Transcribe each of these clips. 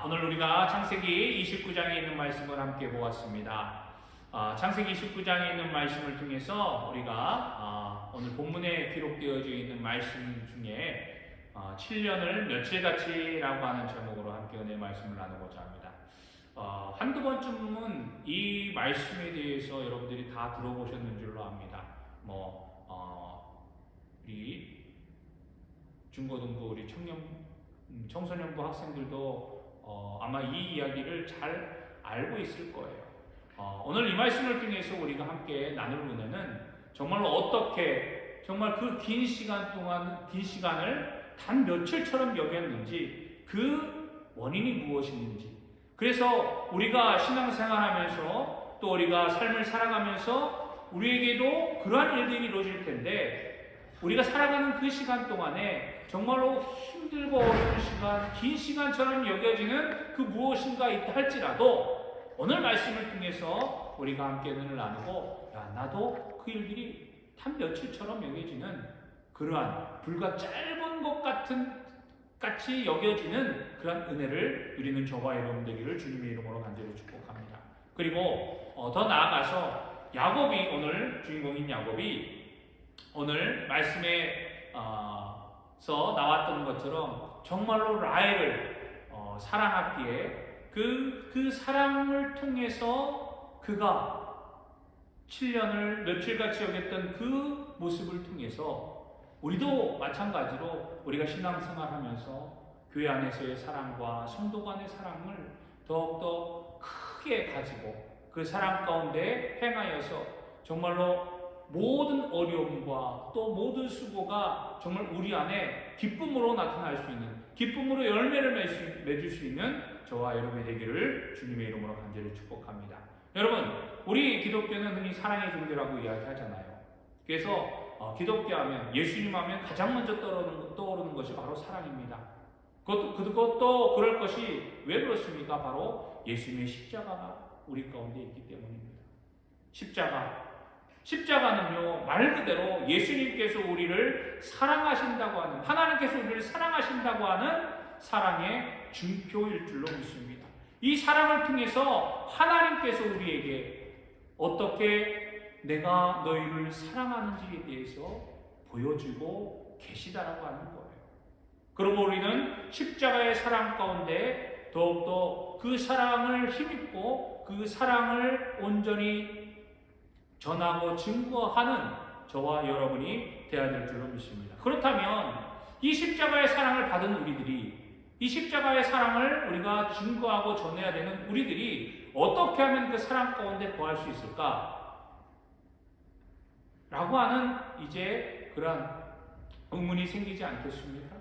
오늘 우리가 창세기 29장에 있는 말씀을 함께 보았습니다. 창세기 29장에 있는 말씀을 통해서 우리가 오늘 본문에 기록되어져 있는 말씀 중에 7년을 며칠같이라고 하는 제목으로 함께 은혜 말씀을 나누고자 합니다. 한두 번쯤은 이 말씀에 대해서 여러분들이 다 들어보셨는 줄로 압니다. 우리 중고등부 우리 청소년부 학생들도 아마 이 이야기를 잘 알고 있을 거예요. 오늘 이 말씀을 통해서 우리가 함께 나눌 은혜는 정말로 어떻게 정말 그 긴 시간을 단 며칠처럼 여겼는지 그 원인이 무엇인지, 그래서 우리가 신앙생활하면서 또 우리가 삶을 살아가면서 우리에게도 그러한 일들이 이루어질 텐데, 우리가 살아가는 그 시간 동안에 정말로 힘들고 어려운 시간, 긴 시간처럼 여겨지는 그 무엇인가 있다 할지라도 오늘 말씀을 통해서 우리가 함께 은혜를 나누고, 나도 그 일들이 단 며칠처럼 여겨지는 그러한 불과 짧은 것 같이 여겨지는 그런 은혜를 누리는 저와 여러분 되기를 주님의 이름으로 간절히 축복합니다. 그리고 더 나아가서 야곱이, 오늘 주인공인 야곱이 오늘 말씀에 서 나왔던 것처럼 정말로 라헬을 사랑하기에 그 사랑을 통해서 그가 7년을 며칠같이 여겼던 그 모습을 통해서 우리도 마찬가지로 우리가 신앙생활하면서 교회 안에서의 사랑과 성도 간의 사랑을 더욱더 크게 가지고 그 사랑 가운데 행하여서 정말로 모든 어려움과 또 모든 수고가 정말 우리 안에 기쁨으로 나타날 수 있는, 기쁨으로 열매를 맺을 수 있는 저와 여러분이 되기를 주님의 이름으로 간절히 축복합니다. 여러분, 우리 기독교는 흔히 사랑의 종교라고 이야기하잖아요. 그래서 기독교 하면, 예수님 하면 가장 먼저 떠오르는 것이 바로 사랑입니다. 그것도 그럴 것이 왜 그렇습니까? 바로 예수님의 십자가가 우리 가운데 있기 때문입니다. 십자가는요, 말 그대로 예수님께서 우리를 사랑하신다고 하는, 하나님께서 우리를 사랑하신다고 하는 사랑의 증표일 줄로 믿습니다. 이 사랑을 통해서 하나님께서 우리에게 어떻게 내가 너희를 사랑하는지에 대해서 보여주고 계시다라고 하는 거예요. 그러고 우리는 십자가의 사랑 가운데 더욱더 그 사랑을 힘입고 그 사랑을 온전히 전하고 증거하는 저와 여러분이 되어야 될 줄로 믿습니다. 그렇다면 이 십자가의 사랑을 받은 우리들이, 이 십자가의 사랑을 우리가 증거하고 전해야 되는 우리들이 어떻게 하면 그 사랑 가운데 거할 수 있을까? 라고 하는 이제 그런 의문이 생기지 않겠습니까?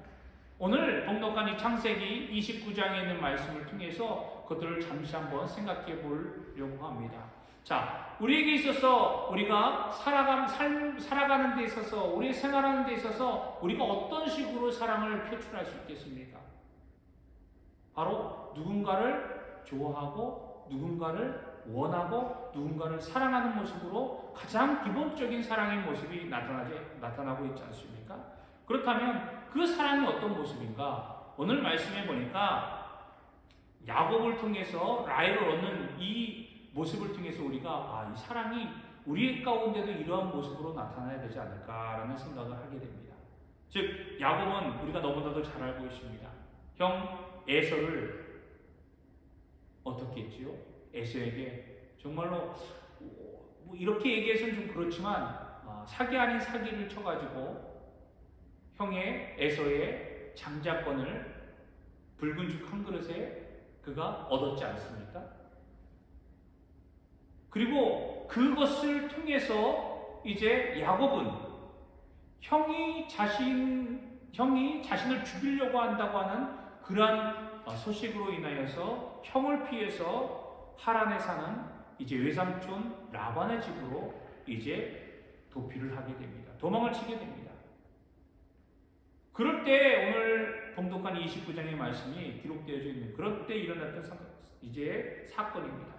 오늘 봉독한 이 창세기 29장에 있는 말씀을 통해서 그것들을 잠시 한번 생각해 보려고 합니다. 자, 우리에게 있어서 우리가 살아가는 데 있어서, 우리 생활하는 데 있어서 우리가 어떤 식으로 사랑을 표출할 수 있겠습니까? 바로 누군가를 좋아하고, 누군가를 원하고, 누군가를 사랑하는 모습으로 가장 기본적인 사랑의 모습이 나타나고 있지 않습니까? 그렇다면 그 사랑이 어떤 모습인가? 오늘 말씀해 보니까 야곱을 통해서 라헬을 얻는 이 모습을 통해서 우리가 이 사랑이 우리 가운데도 이러한 모습으로 나타나야 되지 않을까라는 생각을 하게 됩니다. 즉, 야곱은 우리가 너무나도 잘 알고 있습니다. 형 에서를 어떻게 했지요? 에서에게 정말로 이렇게 얘기해서는 좀 그렇지만 사기 아닌 사기를 쳐가지고 형의 에서의 장자권을 붉은 죽 한 그릇에 그가 얻었지 않습니까? 그리고 그것을 통해서 이제 야곱은 형이 자신을 죽이려고 한다고 하는 그러한 소식으로 인하여서 형을 피해서 하란에 사는 이제 외삼촌 라반의 집으로 이제 도피를 하게 됩니다. 도망을 치게 됩니다. 그럴 때 오늘 봉독한 29장의 말씀이 기록되어져 있는, 그럴 때 일어났던 사건입니다.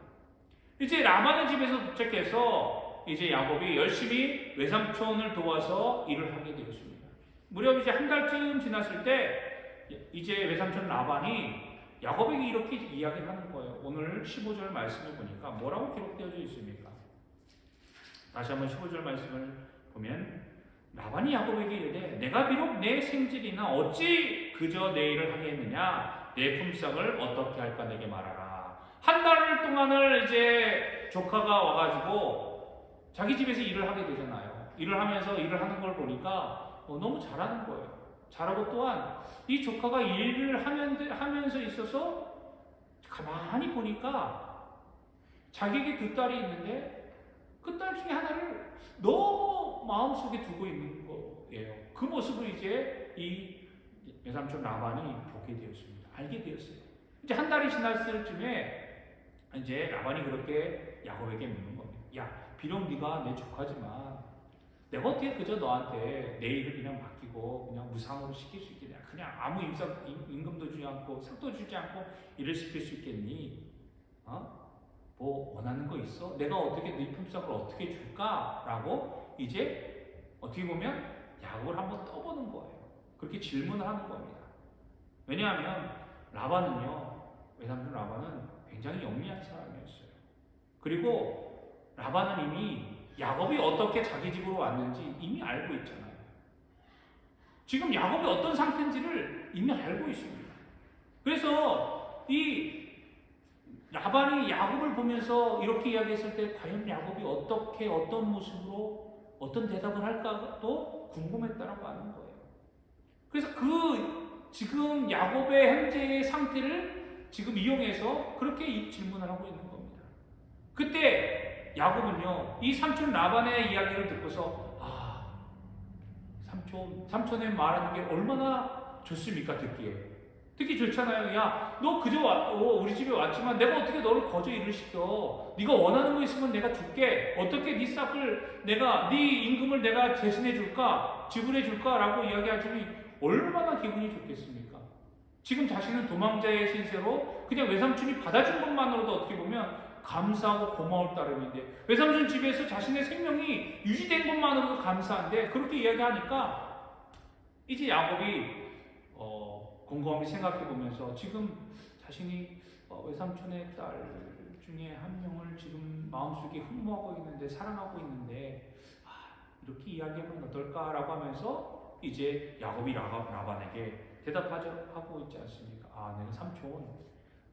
이제 라반의 집에서 도착해서 이제 야곱이 열심히 외삼촌을 도와서 일을 하게 되었습니다. 무려 이제 한 달쯤 지났을 때 이제 외삼촌 라반이 야곱에게 이렇게 이야기를 하는 거예요. 오늘 15절 말씀을 보니까 뭐라고 기록되어 있습니까? 다시 한번 15절 말씀을 보면 라반이 야곱에게 이르되 내가 비록 내 생질이나 어찌 그저 내 일을 하겠느냐 내 품삯을 어떻게 할까 내게 말하라. 한 달 동안을 이제 조카가 와가지고 자기 집에서 일을 하게 되잖아요. 일을 하면서 일을 하는 걸 보니까 너무 잘하는 거예요. 잘하고 또한 이 조카가 일을 하면서 있어서 가만히 보니까 자기에게 두 딸이 있는데 그 딸 중에 하나를 너무 마음속에 두고 있는 거예요. 그 모습을 이제 이 외삼촌 라반이 보게 되었습니다. 알게 되었어요. 이제 한 달이 지났을 쯤에 이제 라반이 그렇게 야곱에게 묻는 겁니다. 야, 비록 네가 내 조카지만 내가 어떻게 그저 너한테 내 일을 그냥 맡기고 그냥 무상으로 시킬 수 있겠냐? 그냥 아무 임금도 주지 않고 상도 주지 않고 일을 시킬 수 있겠니? 뭐 원하는 거 있어? 내가 어떻게 네 품삯을 어떻게 줄까? 라고 이제 어떻게 보면 야곱을 한번 떠보는 거예요. 그렇게 질문을 하는 겁니다. 왜냐하면 라반은요, 외삼촌 라반은 굉장히 영리한 사람이었어요. 그리고 라반은 이미 야곱이 어떻게 자기 집으로 왔는지 이미 알고 있잖아요. 지금 야곱이 어떤 상태인지를 이미 알고 있습니다. 그래서 이 라반이 야곱을 보면서 이렇게 이야기했을 때 과연 야곱이 어떻게 어떤 모습으로 어떤 대답을 할까도 궁금했다라고 하는 거예요. 그래서 지금 야곱의 현재의 상태를 지금 이용해서 그렇게 질문을 하고 있는 겁니다. 그때 야곱은요, 이 삼촌 라반의 이야기를 듣고서 삼촌의 말하는 게 얼마나 좋습니까? 듣기 좋잖아요. 야, 너 그저 우리 집에 왔지만 내가 어떻게 너를 거저 일을 시켜? 네가 원하는 거 있으면 내가 줄게. 어떻게 네 싹을 네 임금을 내가 대신해 줄까? 지불해 줄까라고 이야기하시니 얼마나 기분이 좋겠습니까? 지금 자신은 도망자의 신세로 그냥 외삼촌이 받아준 것만으로도 어떻게 보면 감사하고 고마울 따름인데, 외삼촌 집에서 자신의 생명이 유지된 것만으로도 감사한데 그렇게 이야기하니까 이제 야곱이 곰곰이 생각해보면서 지금 자신이 외삼촌의 딸 중에 한 명을 지금 마음속에 흠모하고 있는데, 사랑하고 있는데 이렇게 이야기하면 어떨까라고 하면서 이제 야곱이 라반에게 대답하고 있지 않습니까?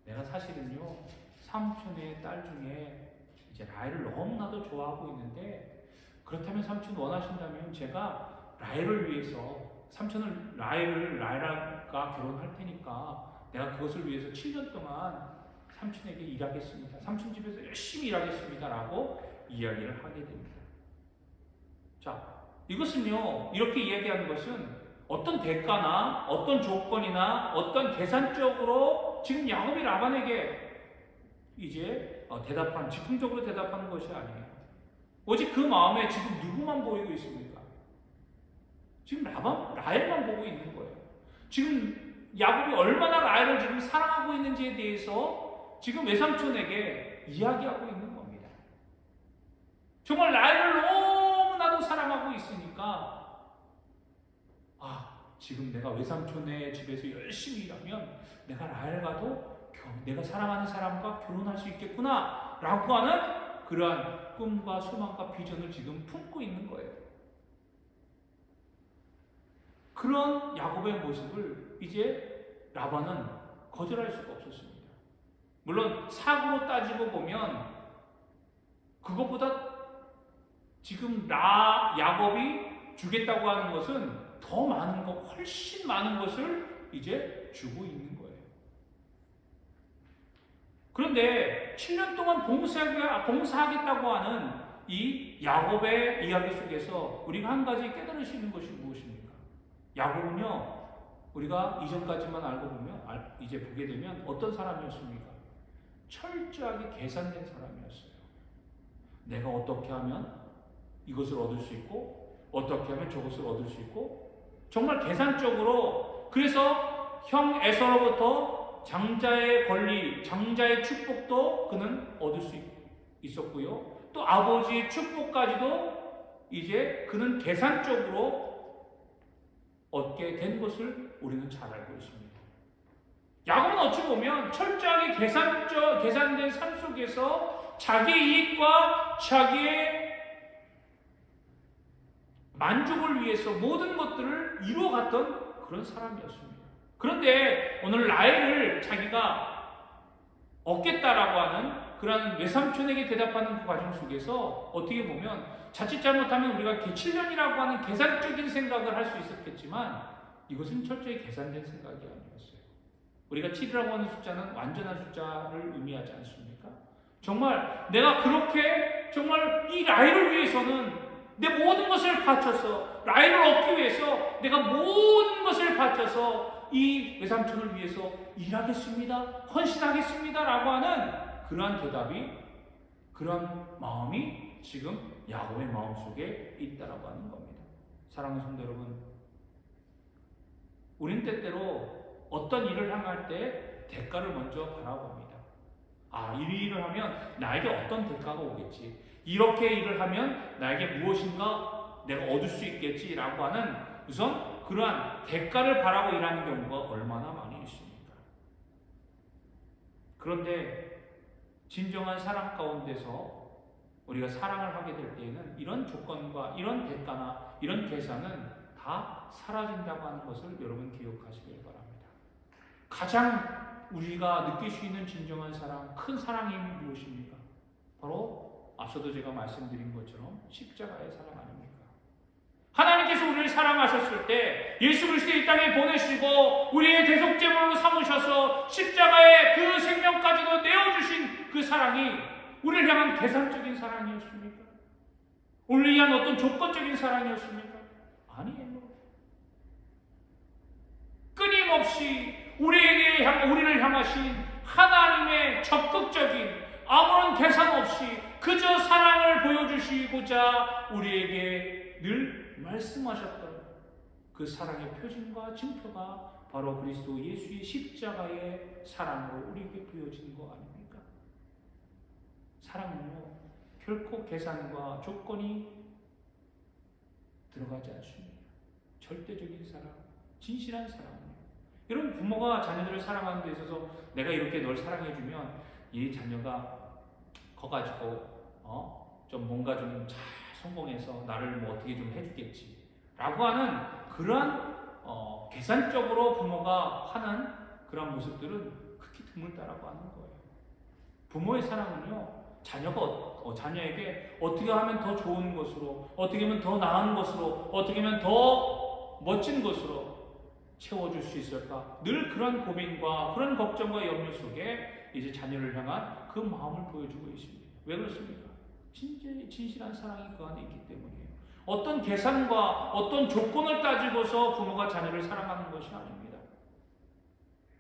내가 사실은요 삼촌의 딸 중에 이제 라헬을 너무나도 좋아하고 있는데, 그렇다면 삼촌 원하신다면 제가 라헬을 위해서 라헬과 결혼할 테니까 내가 그것을 위해서 7년 동안 삼촌에게 일하겠습니다. 삼촌 집에서 열심히 일하겠습니다. 라고 이야기를 하게 됩니다. 자, 이것은요, 이렇게 이야기하는 것은 어떤 대가나 어떤 조건이나 어떤 계산적으로 지금 야곱이 라반에게 이제 즉흥적으로 대답하는 것이 아니에요. 오직 그 마음에 지금 누구만 보이고 있습니까? 지금 라헬만 보고 있는 거예요. 지금 야곱이 얼마나 라헬을 지금 사랑하고 있는지에 대해서 지금 외삼촌에게 이야기하고 있는 겁니다. 정말 라헬을 너무나도 사랑하고 있으니까 지금 내가 외삼촌의 집에서 열심히 일하면 내가 라헬과도 내가 사랑하는 사람과 결혼할 수 있겠구나 라고 하는 그러한 꿈과 소망과 비전을 지금 품고 있는 거예요. 그런 야곱의 모습을 이제 라반은 거절할 수가 없었습니다. 물론 사고로 따지고 보면 그것보다 지금 야곱이 주겠다고 하는 것은 더 많은 것, 훨씬 많은 것을 이제 주고 있는 거예요. 그런데 7년 동안 봉사하겠다고 하는 이 야곱의 이야기 속에서 우리가 한 가지 깨달을 수 있는 것이 무엇입니까? 야곱은요, 우리가 이전까지만 알고 보면, 이제 보게 되면 어떤 사람이었습니까? 철저하게 계산된 사람이었어요. 내가 어떻게 하면 이것을 얻을 수 있고, 어떻게 하면 저것을 얻을 수 있고, 정말 계산적으로. 그래서 형 에서로부터 장자의 권리, 장자의 축복도 그는 얻을 수 있었고요. 또 아버지의 축복까지도 이제 그는 계산적으로 얻게 된 것을 우리는 잘 알고 있습니다. 야곱은 어찌 보면 철저하게 계산된 삶 속에서 자기의 이익과 자기의 만족을 위해서 모든 것들을 이루어갔던 그런 사람이었습니다. 그런데 오늘 라헬을 자기가 얻겠다라고 하는 그런 외삼촌에게 대답하는 그 과정 속에서 어떻게 보면 자칫 잘못하면 우리가 7년이라고 하는 계산적인 생각을 할 수 있었겠지만 이것은 철저히 계산된 생각이 아니었어요. 우리가 7이라고 하는 숫자는 완전한 숫자를 의미하지 않습니까? 정말 내가 그렇게 정말 이 라헬을 위해서는 내 모든 것을 바쳐서 라헬을 얻기 위해서 내가 모든 것을 바쳐서 이 외삼촌을 위해서 일하겠습니다. 헌신하겠습니다. 라고 하는 그러한 대답이 그런 마음이 지금 야곱의 마음속에 있다라고 하는 겁니다. 사랑하는 성도 여러분, 우린 때때로 어떤 일을 행할 때 대가를 먼저 바라봅니다. 이 일을 하면 나에게 어떤 대가가 오겠지. 이렇게 일을 하면 나에게 무엇인가 내가 얻을 수 있겠지라고 하는 우선 그러한 대가를 바라고 일하는 경우가 얼마나 많이 있습니까? 그런데 진정한 사랑 가운데서 우리가 사랑을 하게 될 때에는 이런 조건과 이런 대가나 이런 계산은 다 사라진다고 하는 것을 여러분 기억하시길 바랍니다. 가장 우리가 느낄 수 있는 진정한 사랑, 큰 사랑이 무엇입니까? 바로 앞서도 제가 말씀드린 것처럼 십자가의 사랑 아닙니까? 하나님께서 우리를 사랑하셨을 때 예수 그리스도를 이 땅에 보내시고 우리의 대속제물로 삼으셔서 십자가의 그 생명까지도 내어주신 그 사랑이 우리를 향한 계산적인 사랑이었습니까? 우리를 위한 어떤 조건적인 사랑이었습니까? 아니에요. 끊임없이 우리를 향하신 하나님의 적극적인 아무런 계산 없이 그저 사랑을 보여주시고자 우리에게 늘 말씀하셨던 그 사랑의 표징과 증표가 바로 그리스도 예수의 십자가의 사랑으로 우리에게 보여진 거 아닙니까? 사랑은요, 결코 계산과 조건이 들어가지 않습니다. 절대적인 사랑, 진실한 사랑은요. 여러분, 부모가 자녀들을 사랑하는 데 있어서 내가 이렇게 널 사랑해주면 이 자녀가 커가지고 좀 뭔가 좀 잘 성공해서 나를 뭐 어떻게 좀 해주겠지 라고 하는 그러한 계산적으로 부모가 하는 그런 모습들은 극히 드물다라고 하는 거예요. 부모의 사랑은요, 자녀에게 어떻게 하면 더 좋은 것으로, 어떻게 하면 더 나은 것으로, 어떻게 하면 더 멋진 것으로 채워줄 수 있을까? 늘 그런 고민과 그런 걱정과 염려 속에 이제 자녀를 향한 그 마음을 보여주고 있습니다. 왜 그렇습니까? 진실한 사랑이 그 안에 있기 때문이에요. 어떤 계산과 어떤 조건을 따지고서 부모가 자녀를 사랑하는 것이 아닙니다.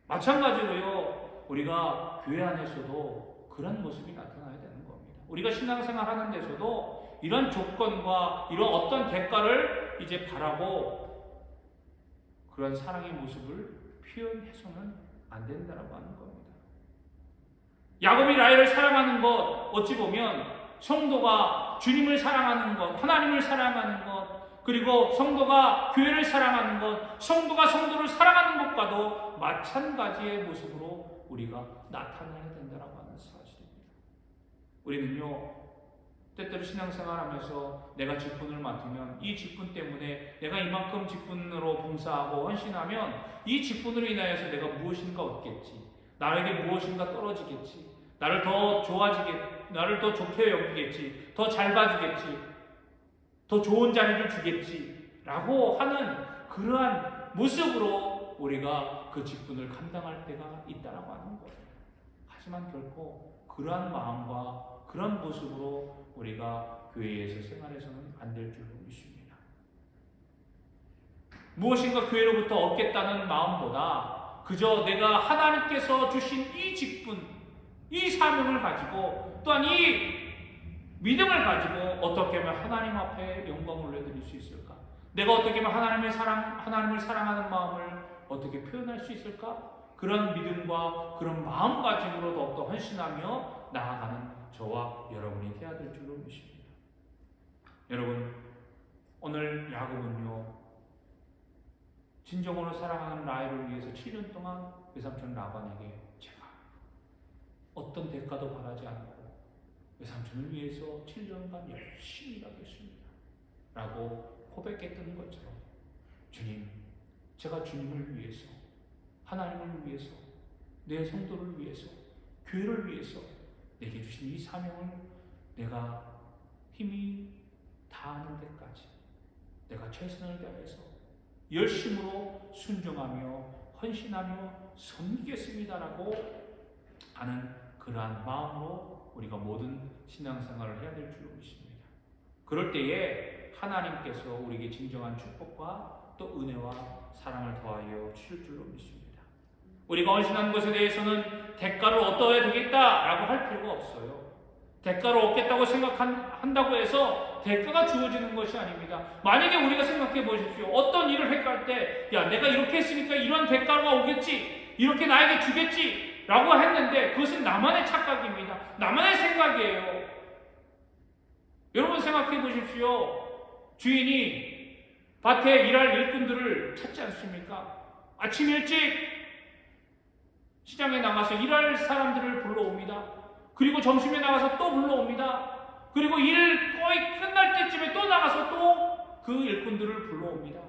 마찬가지로요, 우리가 교회 안에서도 그런 모습이 나타나야 되는 겁니다. 우리가 신앙생활 하는 데서도 이런 조건과 이런 어떤 대가를 이제 바라고 그런 사랑의 모습을 표현해서는 안 된다라고 하는 겁니다. 야곱이 라헬을 사랑하는 것, 어찌 보면 성도가 주님을 사랑하는 것, 하나님을 사랑하는 것, 그리고 성도가 교회를 사랑하는 것, 성도가 성도를 사랑하는 것과도 마찬가지의 모습으로 우리가 나타나야 된다라고 하는 사실입니다. 우리는요, 때때로 신앙생활하면서 내가 직분을 맡으면 이 직분 때문에 내가 이만큼 직분으로 봉사하고 헌신하면 이 직분으로 인하여서 내가 무엇인가 얻겠지, 나에게 무엇인가 떨어지겠지, 나를 더 좋게 여기겠지, 더 잘 봐주겠지, 더 좋은 자리를 주겠지 라고 하는 그러한 모습으로 우리가 그 직분을 감당할 때가 있다라고 하는 거예요. 하지만 결코 그러한 마음과 그런 모습으로 우리가 교회에서 생활해서는 안 될 줄로 믿습니다. 무엇인가 교회로부터 얻겠다는 마음보다 그저 내가 하나님께서 주신 이 직분, 이 사명을 가지고 또한 이 믿음을 가지고 어떻게 하면 하나님 앞에 영광을 올려드릴 수 있을까? 내가 어떻게 하면 하나님을 사랑하는 마음을 어떻게 표현할 수 있을까? 그런 믿음과 그런 마음가짐으로 더욱더 헌신하며 나아가는 저와 여러분이 되어야 될 줄로 믿습니다. 여러분, 오늘 야곱은요, 진정으로 사랑하는 라헬을 위해서 7년 동안 외삼촌 라반에게 제가 어떤 대가도 바라지 않고 외삼촌을 위해서 7년간 열심히 일하겠습니다 라고 고백했던 것처럼, 주님, 제가 주님을 위해서, 하나님을 위해서, 내 성도를 위해서, 교회를 위해서 내게 주신 이 사명을 내가 힘이 다하는 데까지 내가 최선을 다해서 열심으로 순종하며 헌신하며 섬기겠습니다라고 하는 그러한 마음으로 우리가 모든 신앙생활을 해야 될 줄로 믿습니다. 그럴 때에 하나님께서 우리에게 진정한 축복과 또 은혜와 사랑을 더하여 주실 줄로 믿습니다. 우리가 헌신한 것에 대해서는 대가를 얻어야 되겠다라고 할 필요가 없어요. 대가를 얻겠다고 생각한다고 해서 대가가 주어지는 것이 아닙니다. 만약에 우리가 생각해 보십시오. 어떤 일을 해갈 때, 야, 내가 이렇게 했으니까 이런 대가가 오겠지, 이렇게 나에게 주겠지 라고 했는데 그것은 나만의 착각입니다. 나만의 생각이에요. 여러분 생각해 보십시오. 주인이 밭에 일할 일꾼들을 찾지 않습니까? 아침 일찍 시장에 나가서 일할 사람들을 불러옵니다. 그리고 점심에 나가서 또 불러옵니다. 그리고 일 거의 끝날 때쯤에 또 나가서 또 그 일꾼들을 불러옵니다.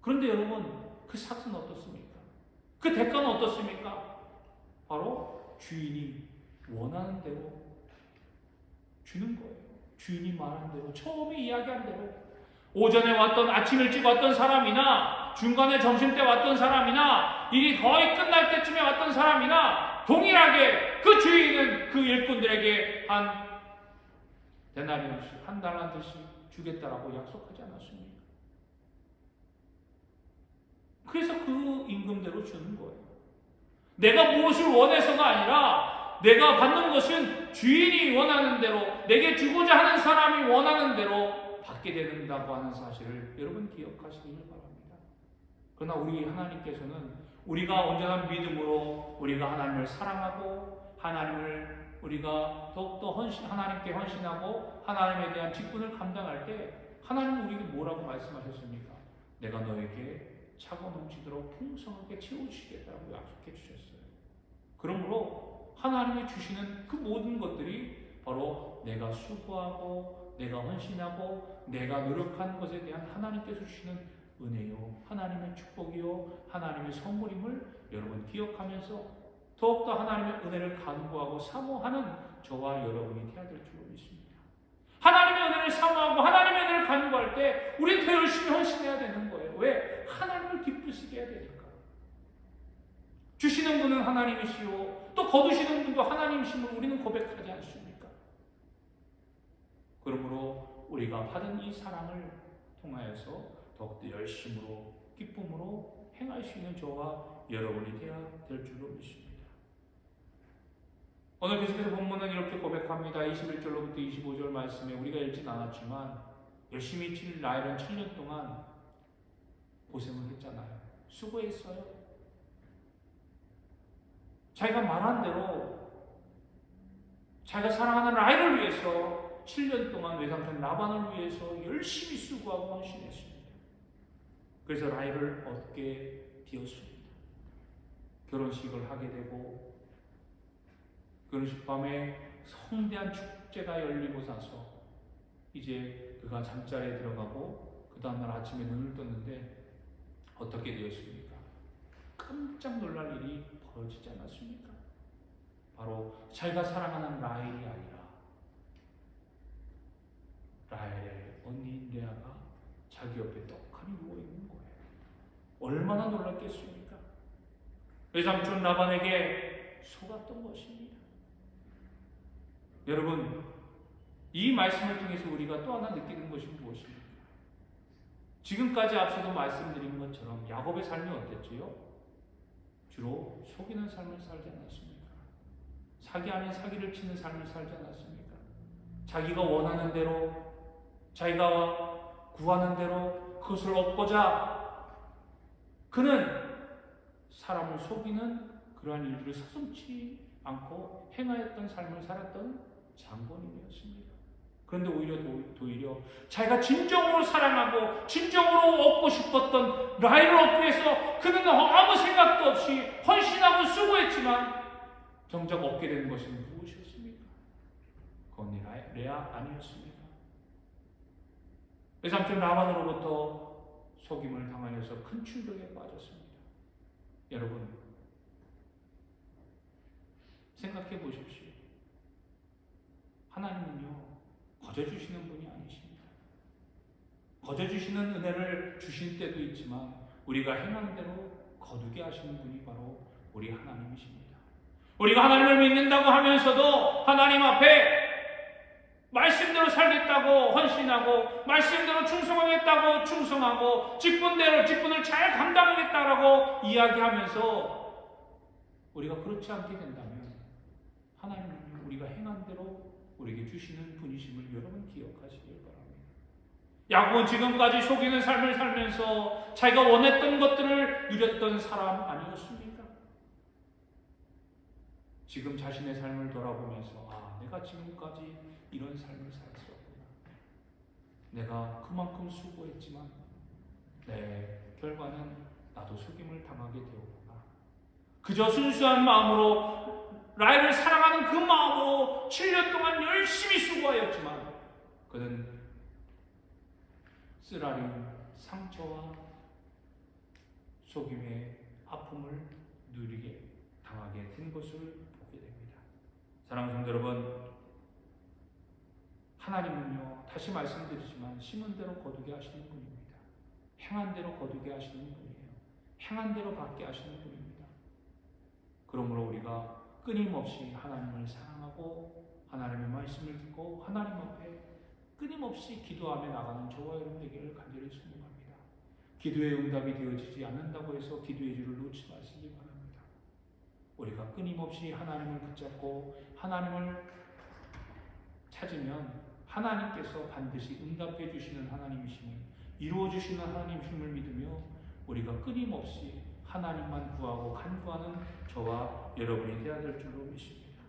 그런데 여러분, 그 삭은 어떻습니까? 그 대가는 어떻습니까? 바로 주인이 원하는 대로 주는 거예요. 주인이 말한 대로, 처음에 이야기한 대로, 오전에 왔던, 아침 일찍 왔던 사람이나 중간에 점심때 왔던 사람이나 일이 거의 끝날 때쯤에 왔던 사람이나 동일하게 그 주인은 그 일꾼들에게 한 데나리온씩, 한 달란트씩 주겠다라고 약속하지 않았습니까? 그래서 그 임금대로 주는 거예요. 내가 무엇을 원해서가 아니라 내가 받는 것은 주인이 원하는 대로, 내게 주고자 하는 사람이 원하는 대로 받게 된다고 하는 사실을 여러분 기억하시길 바랍니다. 그러나 우리 하나님께서는 우리가 온전한 믿음으로 우리가 하나님을 사랑하고 하나님을 우리가 더욱더 하나님께 헌신하고 하나님에 대한 직분을 감당할 때 하나님은 우리에게 뭐라고 말씀하셨습니까? 내가 너에게 차고 넘치도록 풍성하게 채워주시겠다고 약속해 주셨어요. 그러므로 하나님이 주시는 그 모든 것들이 바로 내가 수고하고 내가 헌신하고 내가 노력한 것에 대한 하나님께서 주시는 은혜요, 하나님의 축복이요, 하나님의 선물임을 여러분 기억하면서 더욱더 하나님의 은혜를 간구하고 사모하는 저와 여러분이 되어야 될 줄로 믿습니다. 하나님의 은혜를 사모하고 하나님의 은혜를 간구할 때 우리는 더 열심히 헌신해야 되는 거예요. 왜? 하나님을 기쁘시게 해야 되니까. 주시는 분은 하나님이시오, 또 거두시는 분도 하나님이심을 우리는 고백하지 않습니까? 그러므로 우리가 받은 이 사랑을 통하여서 더욱더 열심으로 기쁨으로 행할 수 있는 저와 여러분이 되어야 될 줄로 믿습니다. 오늘 계속해서 본문은 이렇게 고백합니다. 21절로부터 25절 말씀에 우리가 읽진 않았지만 열심히 라헬은 7년 동안 고생을 했잖아요. 수고했어요. 자기가 말한 대로 자기가 사랑하는 라헬을 위해서 7년 동안 외삼촌 라반을 위해서 열심히 수고하고 헌신했습니다. 그래서 라헬을 얻게 되었습니다. 결혼식을 하게 되고 결혼식 밤에 성대한 축제가 열리고 나서 이제 그가 잠자리에 들어가고 그 다음날 아침에 눈을 떴는데 어떻게 되었습니까? 깜짝 놀랄 일이 벌어지지 않았습니까? 바로 자기가 사랑하는 라헬이 아니라 라헬의 언니인 레아가 자기 옆에 떡하니 누워있는 거예요. 얼마나 놀랐겠습니까? 외삼촌 라반에게 속았던 것입니다. 여러분, 이 말씀을 통해서 우리가 또 하나 느끼는 것이 무엇입니까? 지금까지 앞서도 말씀드린 것처럼 야곱의 삶이 어땠지요? 주로 속이는 삶을 살지 않았습니까? 사기 아닌 사기를 치는 삶을 살지 않았습니까? 자기가 원하는 대로, 자기가 구하는 대로 그것을 얻고자 그는 사람을 속이는 그러한 일들을 서슴지 않고 행하였던 삶을 살았던 장본인이었습니다. 그런데 오히려 자기가 진정으로 사랑하고 진정으로 얻고 싶었던 라헬을 얻기 위해서 그는 아무 생각도 없이 헌신하고 수고했지만 정작 얻게 된 것은 무엇이었습니까? 그건 레아 아니었습니까? 그래서 삼촌 라반으로부터 속임을 당하여서 큰 충격에 빠졌습니다. 여러분, 생각해 보십시오. 하나님은요, 거저주시는 분이 아니십니다. 거저주시는 은혜를 주실 때도 있지만 우리가 행한 대로 거두게 하시는 분이 바로 우리 하나님이십니다. 우리가 하나님을 믿는다고 하면서도 하나님 앞에 말씀대로 살겠다고 헌신하고 말씀대로 충성하겠다고 충성하고 직분을 잘 감당하겠다라고 이야기하면서 우리가 그렇지 않게 된다면 하나님은 우리가 행한 대로 우리에게 주시는 분이심을 여러분 기억하시길 바랍니다. 야곱은 지금까지 속이는 삶을 살면서 자기가 원했던 것들을 누렸던 사람 아니었습니까? 지금 자신의 삶을 돌아보면서 내가 지금까지 이런 삶을 살았었구나. 내가 그만큼 수고했지만 내 결과는 나도 속임을 당하게 되었구나. 그저 순수한 마음으로 라헬을 사랑하는 그 마음으로 7년 동안 열심히 수고하였지만 그는 쓰라린 상처와 속임의 아픔을 누리게 당하게 된 것을 보게 됩니다. 사랑하는 성도 여러분, 하나님은요, 다시 말씀드리지만 심은 대로 거두게 하시는 분입니다. 행한 대로 거두게 하시는 분이에요. 행한 대로 받게 하시는 분입니다. 그러므로 우리가 끊임없이 하나님을 사랑하고 하나님의 말씀을 듣고 하나님 앞에 끊임없이 기도하며 나가는 저와 여러분 되기를 간절히 소망합니다. 기도의 응답이 되어지지 않는다고 해서 기도의 줄을 놓지 마시기 바랍니다. 우리가 끊임없이 하나님을 붙잡고 하나님을 찾으면 하나님께서 반드시 응답해 주시는 하나님이심을, 이루어 주시는 하나님이심을 믿으며 우리가 끊임없이 하나님만 구하고 간구하는 저와 여러분이 되어야 될 줄로 믿습니다.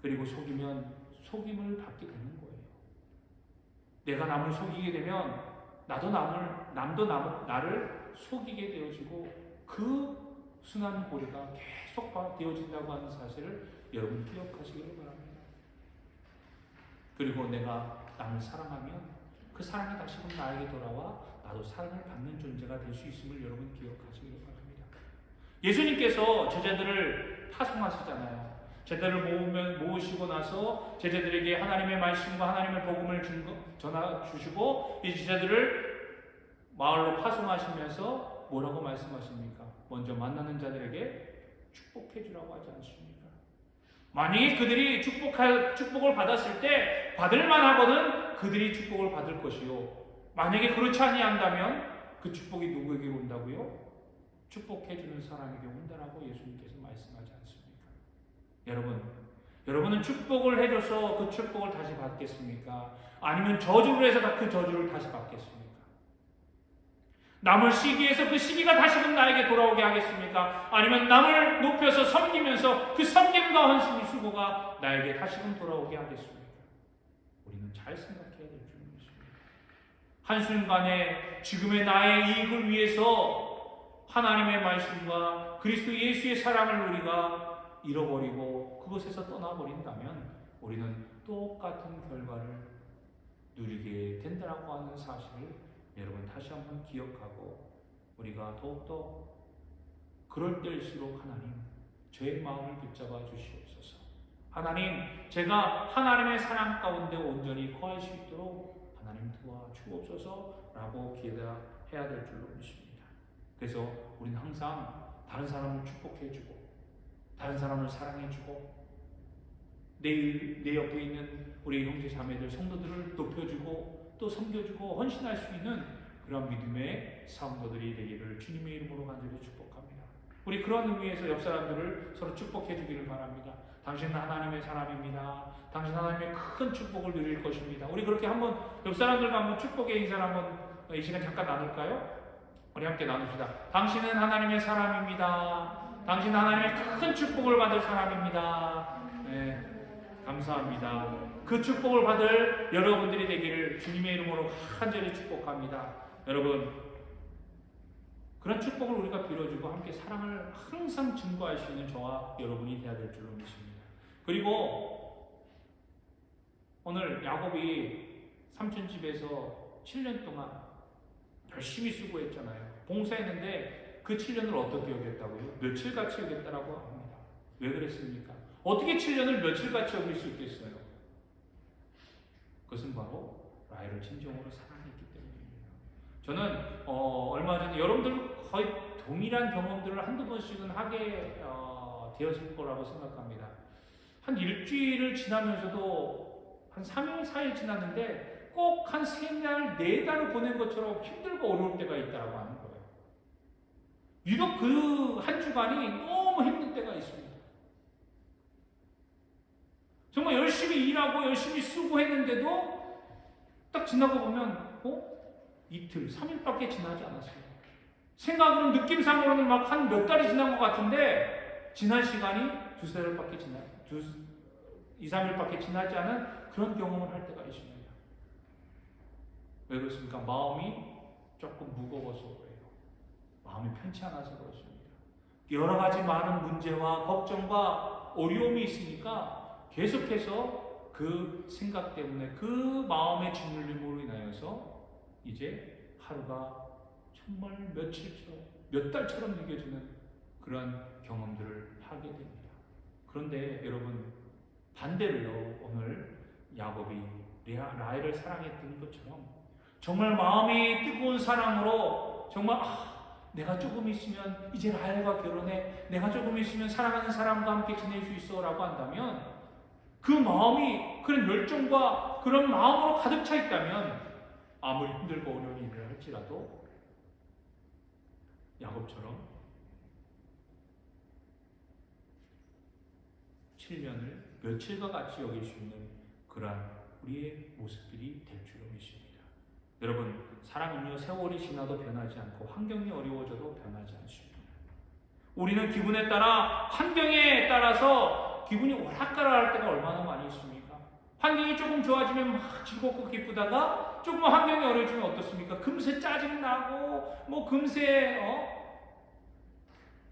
그리고 속이면 속임을 받게 되는 거예요. 내가 남을 속이게 되면 남도 나를 속이게 되어지고 그 순환 고리가 계속 되어진다고 하는 사실을 여러분 기억하시기를 바랍니다. 그리고 내가 남을 사랑하면 그 사랑이 다시금 나에게 돌아와 나도 사랑을 받는 존재가 될 수 있음을 여러분 기억하시기를 바랍니다. 예수님께서 제자들을 파송하시잖아요. 제자들을 모으시고 나서 제자들에게 하나님의 말씀과 하나님의 복음을 전하 주시고 이 제자들을 마을로 파송하시면서 뭐라고 말씀하십니까? 먼저 만나는 자들에게 축복해 주라고 하지 않습니까? 만약에 그들이 축복을 받았을 때 받을 만하거든 그들이 축복을 받을 것이요. 만약에 그렇지 아니한다면 그 축복이 누구에게 온다고요? 축복해주는 사람에게 온다라고 예수님께서 말씀하지 않습니까? 여러분은 축복을 해줘서 그 축복을 다시 받겠습니까? 아니면 저주를 해서 그 저주를 다시 받겠습니까? 남을 시기해서 그 시기가 다시금 나에게 돌아오게 하겠습니까? 아니면 남을 높여서 섬기면서 그 섬김과 헌신이 수고가 나에게 다시금 돌아오게 하겠습니까? 우리는 잘 생각해야 될 줄 믿습니다. 한순간에 지금의 나의 이익을 위해서 하나님의 말씀과 그리스도 예수의 사랑을 우리가 잃어버리고 그것에서 떠나버린다면 우리는 똑같은 결과를 누리게 된다고 하는 사실을 여러분 다시 한번 기억하고 우리가 더욱더 그럴 때일수록 하나님 저의 마음을 붙잡아 주시옵소서. 하나님 제가 하나님의 사랑 가운데 온전히 거할 수 있도록 하나님 도와주옵소서라고 기도해야 될 줄로 믿습니다. 그래서 우리는 항상 다른 사람을 축복해주고 다른 사람을 사랑해주고 내 옆에 있는 우리 형제 자매들 성도들을 높여주고 또 섬겨주고 헌신할 수 있는 그런 믿음의 성도들이 되기를 주님의 이름으로 간절히 축복합니다. 우리 그런 의미에서 옆 사람들을 서로 축복해주기를 바랍니다. 당신은 하나님의 사람입니다. 당신 하나님의 큰 축복을 누릴 것입니다. 우리 그렇게 한번 옆 사람들과 한번 축복의 인사를 한번 이 시간 잠깐 나눌까요? 우리 함께 나눕시다. 당신은 하나님의 사람입니다. 당신은 하나님의 큰 축복을 받을 사람입니다. 네. 감사합니다. 그 축복을 받을 여러분들이 되기를 주님의 이름으로 간절히 축복합니다. 여러분, 그런 축복을 우리가 빌어주고 함께 사랑을 항상 증거할 수 있는 저와 여러분이 되어야 될 줄로 믿습니다. 그리고 오늘 야곱이 삼촌 집에서 7년 동안 열심히 수고했잖아요. 봉사했는데 그 7년을 어떻게 여겼다고요? 며칠같이 여겼다라고 합니다. 왜 그랬습니까? 어떻게 7년을 며칠같이 여길 수 있겠어요? 그것은 바로 라헬을 진정으로 사랑했기 때문입니다. 저는 얼마 전에 여러분들 거의 동일한 경험들을 한두 번씩은 하게 되었을 거라고 생각합니다. 한 일주일을 지나면서도 한 3일, 4일 지났는데 꼭 한 3달, 4달을 보낸 것처럼 힘들고 어려울 때가 있다고 하는 거예요. 유독 그 한 주간이 너무 힘든 때가 있습니다. 정말 열심히 일하고 열심히 수고했는데도 딱 지나고 보면 이틀, 3일밖에 지나지 않았어요. 생각으로는 느낌상으로는 막 한 몇 달이 지난 것 같은데 지난 시간이 2-3일밖에 2-3일밖에 지나지 않은 그런 경험을 할 때가 있습니다. 왜 그렇습니까? 마음이 조금 무거워서 그래요. 마음이 편치 않아서 그렇습니다. 여러 가지 많은 문제와 걱정과 어려움이 있으니까 계속해서 그 생각 때문에 그 마음의 짓눌림으로 인하여서 이제 하루가 정말 며칠처럼 몇 달처럼 느껴지는 그러한 경험들을 하게 됩니다. 그런데 여러분, 반대로요, 오늘 야곱이 라헬을 사랑했던 것처럼 정말 마음이 뜨거운 사랑으로 정말 내가 조금 있으면 이제 라헬과 결혼해, 내가 조금 있으면 사랑하는 사람과 함께 지낼 수 있어 라고 한다면, 그 마음이 그런 열정과 그런 마음으로 가득 차 있다면 아무리 힘들고 어려운 일을 할지라도 야곱처럼 7년을 며칠과 같이 여길 수 있는 그러한 우리의 모습들이 될 줄로 믿습니다. 여러분, 사랑은요, 세월이 지나도 변하지 않고 환경이 어려워져도 변하지 않습니다. 우리는 기분에 따라, 환경에 따라서 기분이 오락가락할 때가 얼마나 많이 있습니까? 환경이 조금 좋아지면 막 즐겁고 기쁘다가 조금 환경이 어려워지면 어떻습니까? 금세 짜증나고 금세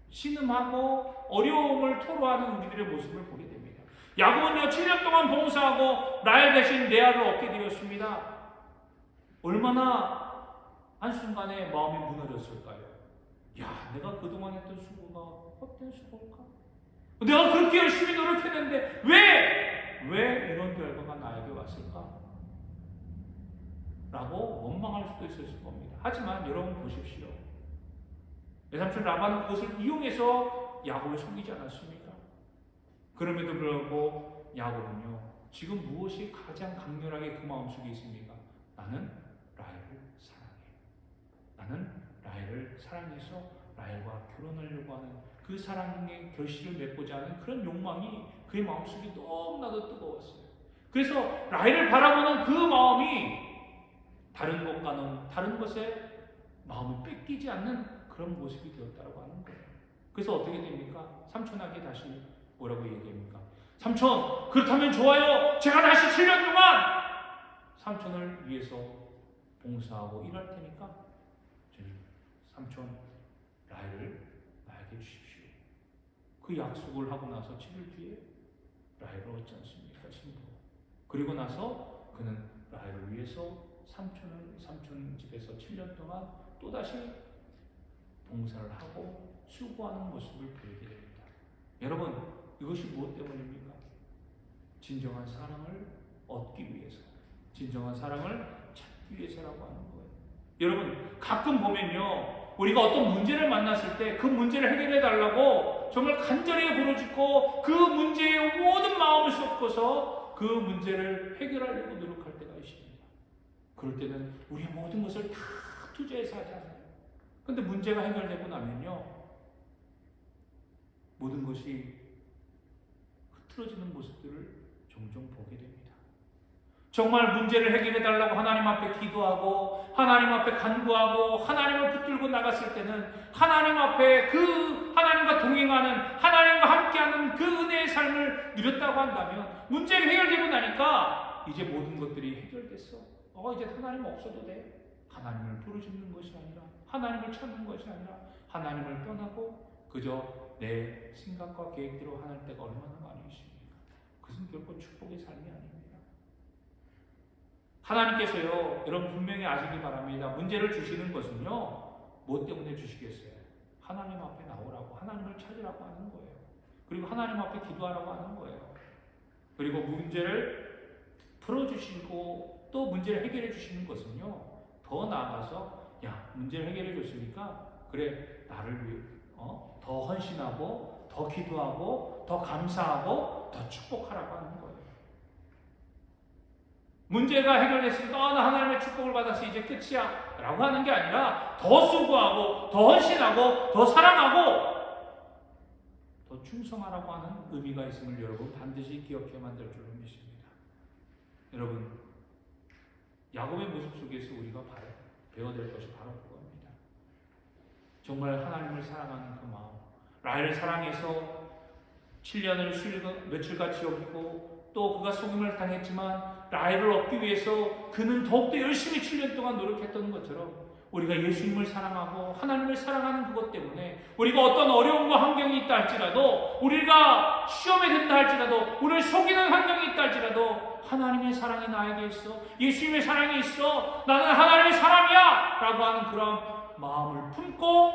신음하고 어려움을 토로하는 우리들의 모습을 보게 됩니다. 야곱은요, 7년 동안 봉사하고 라헬 대신 레아를 얻게 되었습니다. 얼마나 한순간에 마음이 무너졌을까요? 내가 그동안 했던 수고가 헛된 수고일까? 내가 그렇게 열심히 노력했는데 왜 이런 결과가 나에게 왔을까? 라고 원망할 수도 있었을 겁니다. 하지만 여러분 보십시오. 외삼촌 라반은 그것을 이용해서 야곱을 속이지 않았습니까? 그럼에도 불구하고 야곱은요, 지금 무엇이 가장 강렬하게 그 마음속에 있습니까? 나는 라헬을 사랑해. 나는 라헬을 사랑해서 라헬과 결혼하려고 하는 그 사랑의 결실을 맺고자 하는 그런 욕망이 그의 마음속에 너무나도 뜨거웠어요. 그래서 라헬을 바라보는 그 마음이 다른 것과는 다른 것에 마음을 뺏기지 않는 그런 모습이 되었다고 하는 거예요. 그래서 어떻게 됩니까? 삼촌에게 다시 뭐라고 얘기합니까? 삼촌, 그렇다면 좋아요. 제가 다시 7년 동안 삼촌을 위해서 봉사하고 일할 테니까 삼촌 라헬을 나에게 주십시오. 그 약속을 하고 나서 7일 뒤에 라헬을 얻지 않습니까? 신부. 그리고 나서 그는 라헬을 위해서 삼촌 집에서 7년 동안 또다시 봉사를 하고 수고하는 모습을 보이게 됩니다. 여러분, 이것이 무엇 때문입니까? 진정한 사랑을 얻기 위해서, 진정한 사랑을 찾기 위해서라고 하는 거예요. 여러분, 가끔 보면요, 우리가 어떤 문제를 만났을 때 그 문제를 해결해 달라고 정말 간절히 부르짖고 그 문제에 모든 마음을 쏟고서 그 문제를 해결하려고 노력할 때가 있습니다. 그럴 때는 우리의 모든 것을 다 투자해서 하잖아요. 그런데 문제가 해결되고 나면요, 모든 것이 흐트러지는 모습들을 종종 보게 됩니다. 정말 문제를 해결해 달라고 하나님 앞에 기도하고 하나님 앞에 간구하고 하나님을 붙들고 나갔을 때는 하나님 앞에 그 하나님과 동행하는 하나님과 함께하는 그 은혜의 삶을 누렸다고 한다면 문제가 해결되고 나니까 이제 모든 것들이 해결됐어. 이제 하나님 없어도 돼. 하나님을 부르짖는 것이 아니라 하나님을 찾는 것이 아니라 하나님을 떠나고 그저 내 생각과 계획대로 하는 때가 얼마나 많이 있습니까? 그것은 결코 축복의 삶이 아닙니다. 하나님께서요, 여러분 분명히 아시기 바랍니다. 문제를 주시는 것은요, 뭐 때문에 주시겠어요? 하나님 앞에 나오라고, 하나님을 찾으라고 하는 거예요. 그리고 하나님 앞에 기도하라고 하는 거예요. 그리고 문제를 풀어주시고 또 문제를 해결해 주시는 것은요, 더 나아가서 야, 문제를 해결해 줬으니까 그래, 나를 위해 더 헌신하고 더 기도하고 더 감사하고 더 축복하라고 하는 거예요. 문제가 해결됐으니까 나 하나님의 축복을 받아서 이제 끝이야 라고 하는 게 아니라 더 수고하고 더 헌신하고 더 사랑하고 더 충성하라고 하는 의미가 있음을 여러분 반드시 기억해야만 될 줄로 믿습니다. 여러분, 야곱의 모습 속에서 우리가 배워야 될 것이 바로 그겁니다. 정말 하나님을 사랑하는 그 마음, 라헬을 사랑해서 7년을 며칠같이 여기고 또 그가 속임을 당했지만 라헬을 얻기 위해서 그는 더욱더 열심히 7년 동안 노력했던 것처럼 우리가 예수님을 사랑하고 하나님을 사랑하는 그것 때문에 우리가 어떤 어려움과 환경이 있다 할지라도 우리가 시험에 든다 할지라도 우리를 속이는 환경이 있다 할지라도 하나님의 사랑이 나에게 있어, 예수님의 사랑이 있어, 나는 하나님의 사람이야 라고 하는 그런 마음을 품고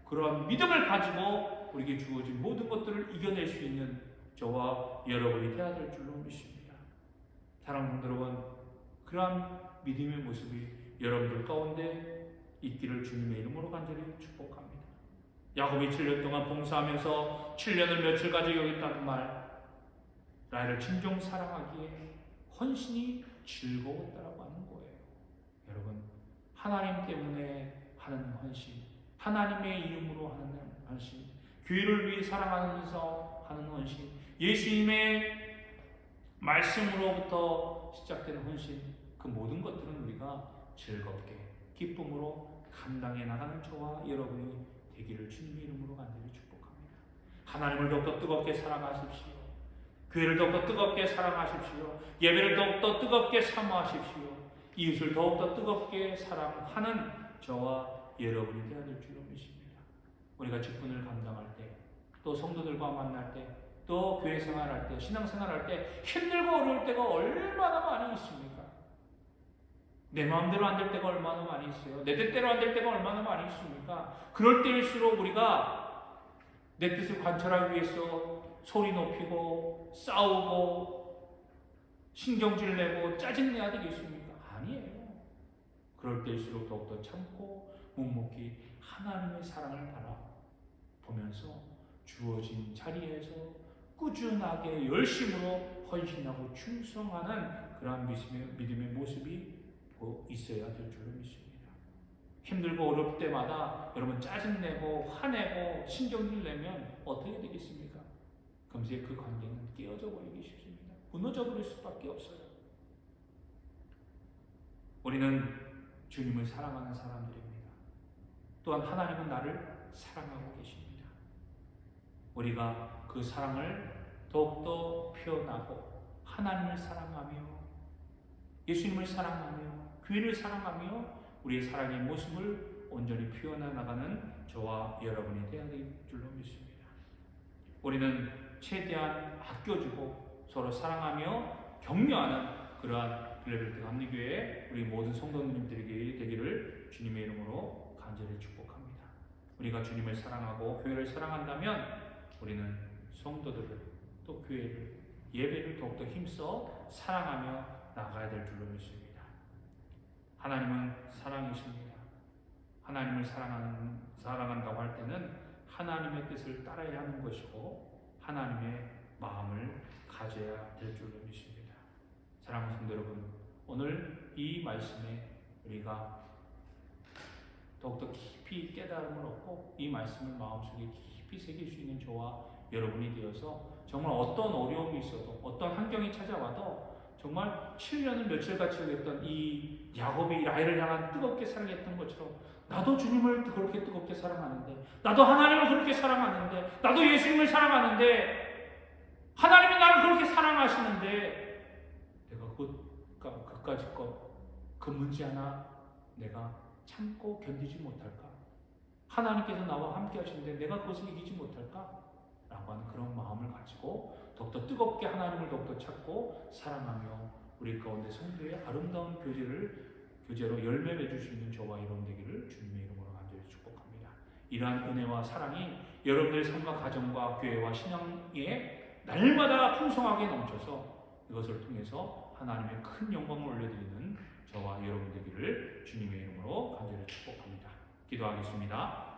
그런 믿음을 가지고 우리에게 주어진 모든 것들을 이겨낼 수 있는 저와 여러분이 되어야 될 줄로 믿습니다. 사랑하는 여러분, 그러한 믿음의 모습이 여러분들 가운데 있기를 주님의 이름으로 간절히 축복합니다. 야곱이 7년 동안 봉사하면서 7년을 며칠까지 여겼다는 말, 라헬을 진정 사랑하기에 헌신이 즐거웠다라고 하는 거예요. 여러분, 하나님 때문에 하는 헌신, 하나님의 이름으로 하는 헌신, 교회를 위해 사랑하면서 하는 헌신, 예수님의 말씀으로부터 시작된 헌신, 그 모든 것들은 우리가 즐겁게 기쁨으로 감당해 나가는 저와 여러분이 되기를 주님의 이름으로 간절히 축복합니다. 하나님을 더욱더 뜨겁게 사랑하십시오. 교회를 더욱더 뜨겁게 사랑하십시오. 예배를 더욱더 뜨겁게 사모하십시오. 이웃을 더욱더 뜨겁게 사랑하는 저와 여러분이 되어야 될 줄로 믿습니다. 우리가 직분을 감당할 때, 또 성도들과 만날 때, 또 교회 생활할 때, 신앙생활 할 때 힘들고 어려울 때가 얼마나 많이 있습니까? 내 마음대로 안 될 때가 얼마나 많이 있어요. 내 뜻대로 안 될 때가 얼마나 많이 있습니까? 그럴 때일수록 우리가 내 뜻을 관철하기 위해서 소리 높이고 싸우고 신경질 내고 짜증내야 되겠습니까? 아니에요. 그럴 때일수록 더욱더 참고 묵묵히 하나님의 사랑을 바라보면서 주어진 자리에서 꾸준하게 열심으로 헌신하고 충성하는 그러한 믿음의 모습이 있어야 될 줄로 믿습니다. 힘들고 어려울 때마다 여러분 짜증내고 화내고 신경질 내면 어떻게 되겠습니까? 금세 그 관계는 깨어져 버리기 쉽습니다. 무너져 버릴 수밖에 없어요. 우리는 주님을 사랑하는 사람들입니다. 또한 하나님은 나를 사랑하고 계십니다. 우리가 그 사랑을 더욱더 표현하고 하나님을 사랑하며 예수님을 사랑하며 교회를 사랑하며 우리의 사랑의 모습을 온전히 표현해 나가는 저와 여러분이 되어야 될 줄로 믿습니다. 우리는 최대한 아껴주고 서로 사랑하며 격려하는 그러한 빌라델피아 감리교회 우리 모든 성도님들에게 되기를 주님의 이름으로 간절히 축복합니다. 우리가 주님을 사랑하고 교회를 사랑한다면 우리는 성도들을 또 교회를 예배를 더욱더 힘써 사랑하며 나가야 될 줄로 믿습니다. 하나님은 사랑이십니다. 하나님을 사랑한다고 할 때는 하나님의 뜻을 따라야 하는 것이고 하나님의 마음을 가져야 될 줄로 믿습니다. 사랑하는 성도 여러분, 오늘 이 말씀에 우리가 더욱더 깊이 깨달음을 얻고 이 말씀을 마음속에 깊이 새길 수 있는 저와 여러분이 되어서 정말 어떤 어려움이 있어도 어떤 환경이 찾아와도 정말 7년을 며칠같이 여겼던 이 야곱이 라헬을 향한 뜨겁게 사랑했던 것처럼 나도 주님을 그렇게 뜨겁게 사랑하는데, 나도 하나님을 그렇게 사랑하는데, 나도 예수님을 사랑하는데, 하나님이 나를 그렇게 사랑하시는데 내가 그까짓 그 문제 하나 내가 참고 견디지 못할까? 하나님께서 나와 함께 하시는데 내가 그것을 이기지 못할까? 라고 하는 그런 마음을 가지고 더욱더 뜨겁게 하나님을 더욱더 찾고 사랑하며 우리 가운데 성도의 아름다운 교제로 열매 맺을 수 있는 저와 여러분 되기를 주님의 이름으로 간절히 축복합니다. 이러한 은혜와 사랑이 여러분들의 삶과 가정과 교회와 신앙에 날마다 풍성하게 넘쳐서 이것을 통해서 하나님의 큰 영광을 올려드리는 저와 여러분 되기를 주님의 이름으로 간절히 축복합니다. 기도하겠습니다.